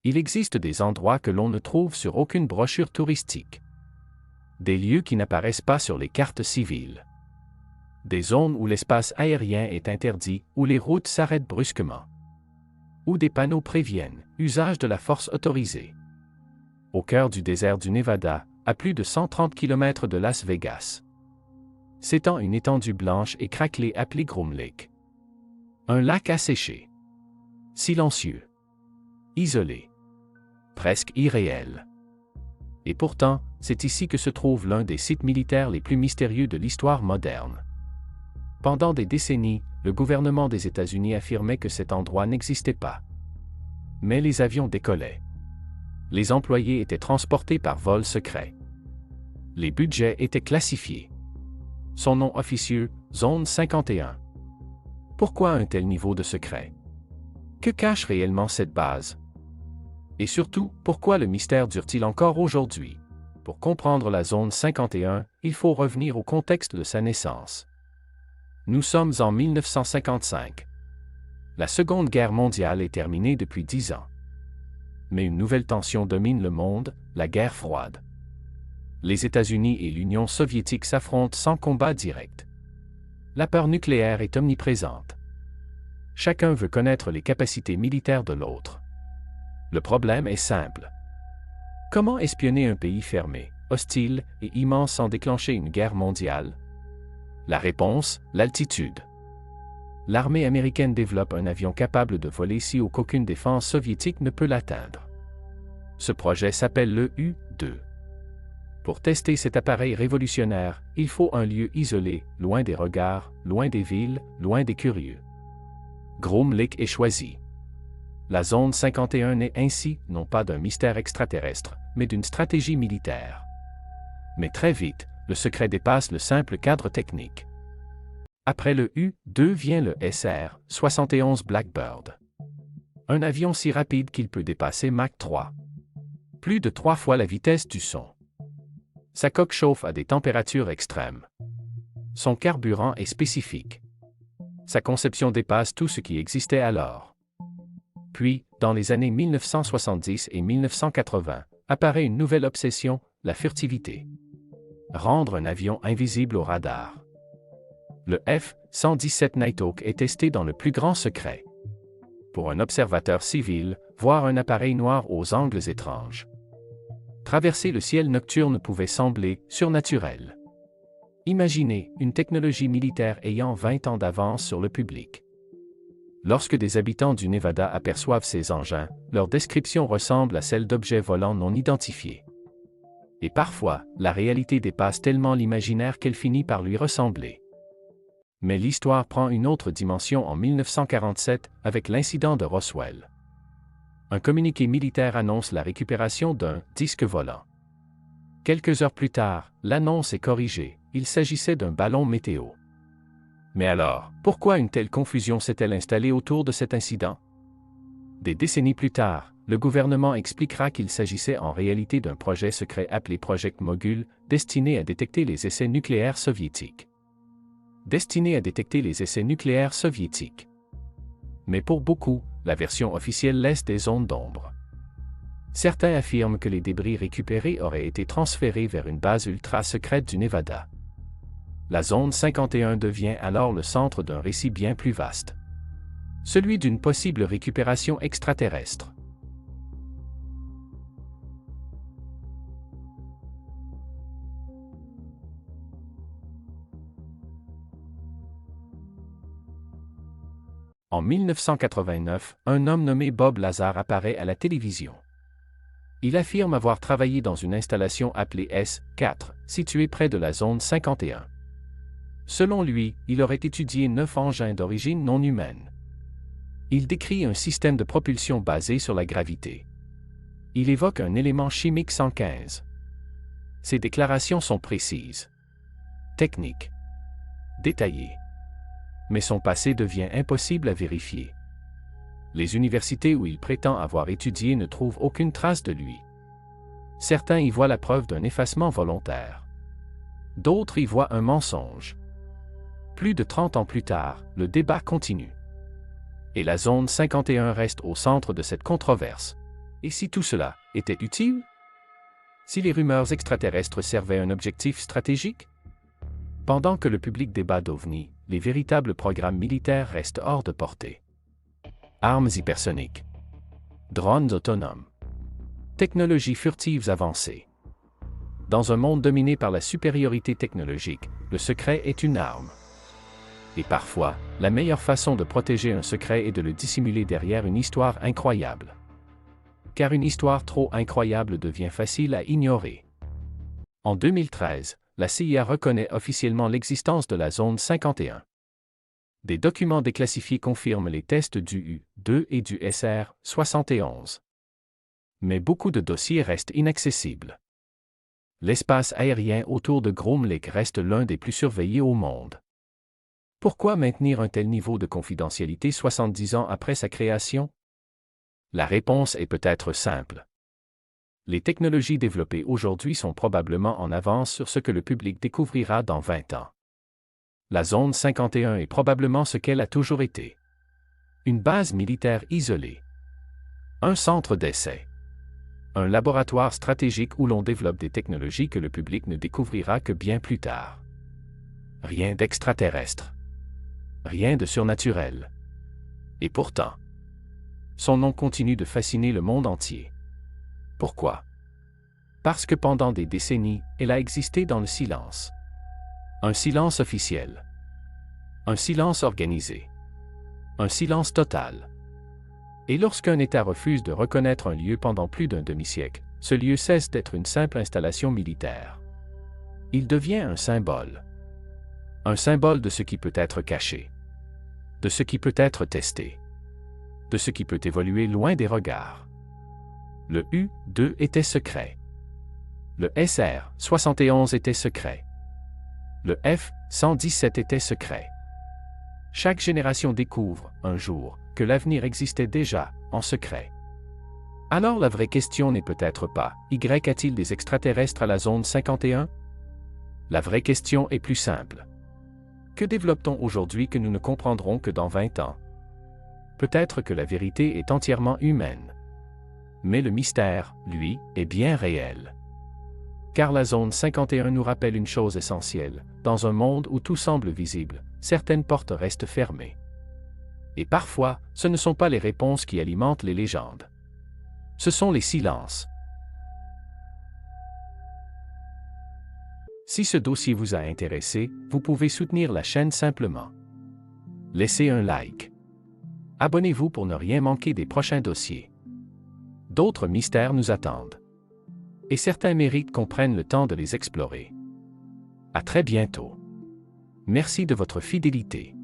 Il existe des endroits que l'on ne trouve sur aucune brochure touristique. Des lieux qui n'apparaissent pas sur les cartes civiles. Des zones où l'espace aérien est interdit, où les routes s'arrêtent brusquement. Où des panneaux préviennent, usage de la force autorisé. Au cœur du désert du Nevada, à plus de 130 km de Las Vegas. S'étend une étendue blanche et craquelée appelée Groom Lake. Un lac asséché. Silencieux. Isolé. Presque irréel. Et pourtant, c'est ici que se trouve l'un des sites militaires les plus mystérieux de l'histoire moderne. Pendant des décennies, le gouvernement des États-Unis affirmait que cet endroit n'existait pas. Mais les avions décollaient. Les employés étaient transportés par vol secret. Les budgets étaient classifiés. Son nom officieux, Zone 51. Pourquoi un tel niveau de secret? Que cache réellement cette base? Et surtout, pourquoi le mystère dure-t-il encore aujourd'hui? Pour comprendre la Zone 51, il faut revenir au contexte de sa naissance. Nous sommes en 1955. La Seconde Guerre mondiale est terminée depuis 10 ans. Mais une nouvelle tension domine le monde, la guerre froide. Les États-Unis et l'Union soviétique s'affrontent sans combat direct. La peur nucléaire est omniprésente. Chacun veut connaître les capacités militaires de l'autre. Le problème est simple. Comment espionner un pays fermé, hostile et immense sans déclencher une guerre mondiale? La réponse, l'altitude. L'armée américaine développe un avion capable de voler si haut qu'aucune défense soviétique ne peut l'atteindre. Ce projet s'appelle le U-2. Pour tester cet appareil révolutionnaire, il faut un lieu isolé, loin des regards, loin des villes, loin des curieux. Groom Lake est choisi. La Zone 51 naît ainsi, non pas d'un mystère extraterrestre, mais d'une stratégie militaire. Mais très vite, le secret dépasse le simple cadre technique. Après le U-2 vient le SR-71 Blackbird. Un avion si rapide qu'il peut dépasser Mach 3. Plus de 3 fois la vitesse du son. Sa coque chauffe à des températures extrêmes. Son carburant est spécifique. Sa conception dépasse tout ce qui existait alors. Puis, dans les années 1970 et 1980, apparaît une nouvelle obsession, la furtivité. Rendre un avion invisible au radar. Le F-117 Nighthawk est testé dans le plus grand secret. Pour un observateur civil, voir un appareil noir aux angles étranges. Traverser le ciel nocturne pouvait sembler surnaturel. Imaginez une technologie militaire ayant 20 ans d'avance sur le public. Lorsque des habitants du Nevada aperçoivent ces engins, leur description ressemble à celle d'objets volants non identifiés. Et parfois, la réalité dépasse tellement l'imaginaire qu'elle finit par lui ressembler. Mais l'histoire prend une autre dimension en 1947 avec l'incident de Roswell. Un communiqué militaire annonce la récupération d'un disque volant. Quelques heures plus tard, l'annonce est corrigée, il s'agissait d'un ballon météo. Mais alors, pourquoi une telle confusion s'est-elle installée autour de cet incident? Des décennies plus tard, le gouvernement expliquera qu'il s'agissait en réalité d'un projet secret appelé Project Mogul, destiné à détecter les essais nucléaires soviétiques. Mais pour beaucoup, la version officielle laisse des zones d'ombre. Certains affirment que les débris récupérés auraient été transférés vers une base ultra-secrète du Nevada. La zone 51 devient alors le centre d'un récit bien plus vaste. Celui d'une possible récupération extraterrestre. En 1989, un homme nommé Bob Lazar apparaît à la télévision. Il affirme avoir travaillé dans une installation appelée S-4, située près de la zone 51. Selon lui, il aurait étudié 9 engins d'origine non humaine. Il décrit un système de propulsion basé sur la gravité. Il évoque un élément chimique 115. Ses déclarations sont précises, techniques, détaillées. Mais son passé devient impossible à vérifier. Les universités où il prétend avoir étudié ne trouvent aucune trace de lui. Certains y voient la preuve d'un effacement volontaire. D'autres y voient un mensonge. Plus de 30 ans plus tard, le débat continue. Et la zone 51 reste au centre de cette controverse. Et si tout cela était utile? Si les rumeurs extraterrestres servaient un objectif stratégique? Pendant que le public débat d'OVNI, les véritables programmes militaires restent hors de portée. Armes hypersoniques. Drones autonomes. Technologies furtives avancées. Dans un monde dominé par la supériorité technologique, le secret est une arme. Et parfois, la meilleure façon de protéger un secret est de le dissimuler derrière une histoire incroyable. Car une histoire trop incroyable devient facile à ignorer. En 2013, la CIA reconnaît officiellement l'existence de la zone 51. Des documents déclassifiés confirment les tests du U-2 et du SR-71. Mais beaucoup de dossiers restent inaccessibles. L'espace aérien autour de Groom Lake reste l'un des plus surveillés au monde. Pourquoi maintenir un tel niveau de confidentialité 70 ans après sa création? La réponse est peut-être simple. Les technologies développées aujourd'hui sont probablement en avance sur ce que le public découvrira dans 20 ans. La zone 51 est probablement ce qu'elle a toujours été. Une base militaire isolée. Un centre d'essai. Un laboratoire stratégique où l'on développe des technologies que le public ne découvrira que bien plus tard. Rien d'extraterrestre. Rien de surnaturel. Et pourtant, son nom continue de fasciner le monde entier. Pourquoi? Parce que pendant des décennies, elle a existé dans le silence. Un silence officiel. Un silence organisé. Un silence total. Et lorsqu'un État refuse de reconnaître un lieu pendant plus d'un demi-siècle, ce lieu cesse d'être une simple installation militaire. Il devient un symbole. Un symbole de ce qui peut être caché. De ce qui peut être testé. De ce qui peut évoluer loin des regards. Le U-2 était secret. Le SR-71 était secret. Le F-117 était secret. Chaque génération découvre, un jour, que l'avenir existait déjà, en secret. Alors la vraie question n'est peut-être pas « Y a-t-il des extraterrestres à la zone 51 ?» La vraie question est plus simple. Que développe-t-on aujourd'hui que nous ne comprendrons que dans 20 ans? Peut-être que la vérité est entièrement humaine. Mais le mystère, lui, est bien réel. Car la zone 51 nous rappelle une chose essentielle, dans un monde où tout semble visible, certaines portes restent fermées. Et parfois, ce ne sont pas les réponses qui alimentent les légendes. Ce sont les silences. Si ce dossier vous a intéressé, vous pouvez soutenir la chaîne simplement. Laissez un like. Abonnez-vous pour ne rien manquer des prochains dossiers. D'autres mystères nous attendent. Et certains méritent qu'on prenne le temps de les explorer. À très bientôt. Merci de votre fidélité.